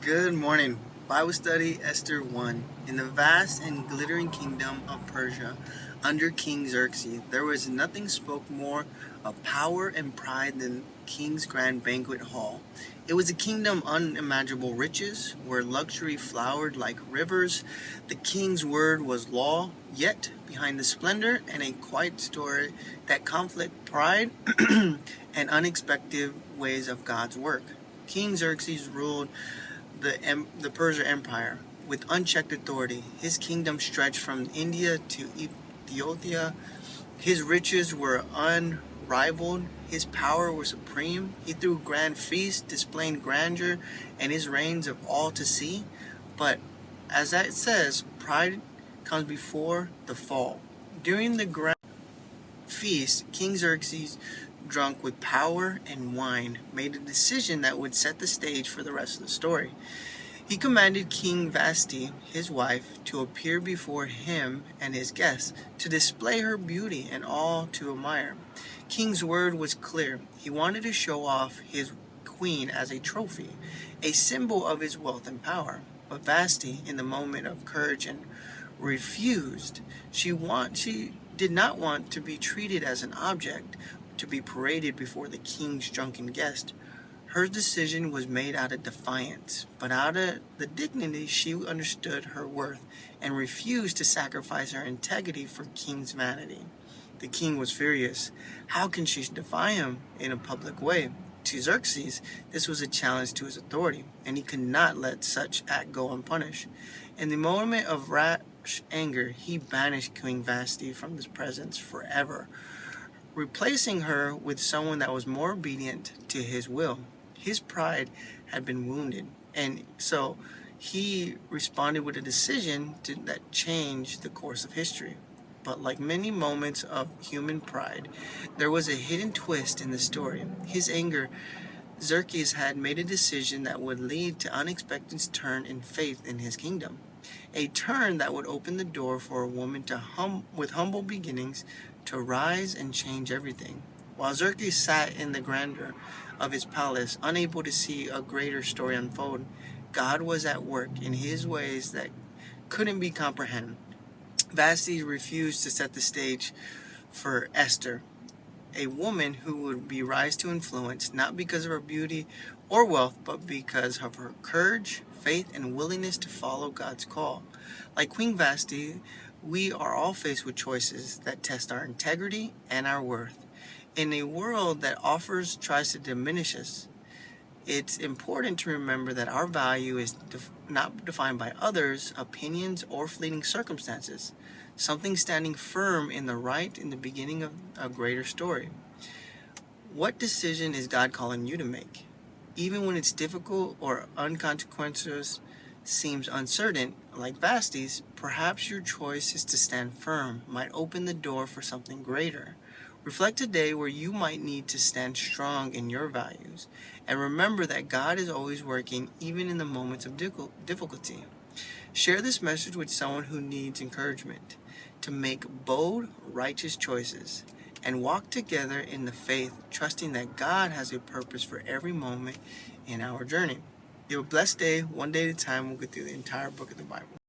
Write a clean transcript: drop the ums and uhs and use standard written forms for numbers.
Good morning. Bible study Esther 1. In the vast and glittering kingdom of Persia, under King Xerxes, there was nothing spoke more of power and pride than King's grand banquet hall. It was a kingdom of unimaginable riches, where luxury flowered like rivers. The king's word was law, yet behind the splendor and a quiet story that conflict pride and unexpected ways of God's work. King Xerxes ruled the Persia Empire with unchecked authority. His kingdom stretched from India to Ethiopia. His riches were unrivaled. His power was supreme. He threw grand feasts, displaying grandeur and his reigns of all to see. But as that says, pride comes before the fall. During the grand feast, King Xerxes, drunk with power and wine, made a decision that would set the stage for the rest of the story. He commanded King Vasti, his wife, to appear before him and his guests, to display her beauty and all to admire. King's word was clear. He wanted to show off his queen as a trophy, a symbol of his wealth and power. But Vasti, in the moment of courage, and refused. She did not want to be treated as an object to be paraded before the king's drunken guest. Her decision was made out of defiance, but out of the dignity she understood her worth and refused to sacrifice her integrity for king's vanity. The king was furious. How can she defy him in a public way? To Xerxes, this was a challenge to his authority, and he could not let such act go unpunished. In the moment of rash anger, he banished Queen Vasti from his presence forever, replacing her with someone that was more obedient to his will. His pride had been wounded, and so he responded with a decision that changed the course of history. But like many moments of human pride, there was a hidden twist in the story. His anger, Xerxes had made a decision that would lead to unexpected turn in faith in his kingdom. A turn that would open the door for a woman with humble beginnings to rise and change everything. While Xerxes sat in the grandeur of his palace, unable to see a greater story unfold, God was at work in his ways that couldn't be comprehended. Vasti refused to set the stage for Esther, a woman who would be rise to influence, not because of her beauty or wealth, but because of her courage, faith, and willingness to follow God's call. Like Queen Vasti, we are all faced with choices that test our integrity and our worth. In a world that tries to diminish us, it's important to remember that our value is not defined by others' opinions or fleeting circumstances. Something standing firm in the right in the beginning of a greater story. What decision is God calling you to make? Even when it's difficult or unconsequential seems uncertain, like Vasti's, perhaps your choice is to stand firm, might open the door for something greater. Reflect a day where you might need to stand strong in your values, and remember that God is always working even in the moments of difficulty. Share this message with someone who needs encouragement to make bold, righteous choices and walk together in the faith, trusting that God has a purpose for every moment in our journey. You have a blessed day, one day at a time. We'll get through the entire book of the Bible.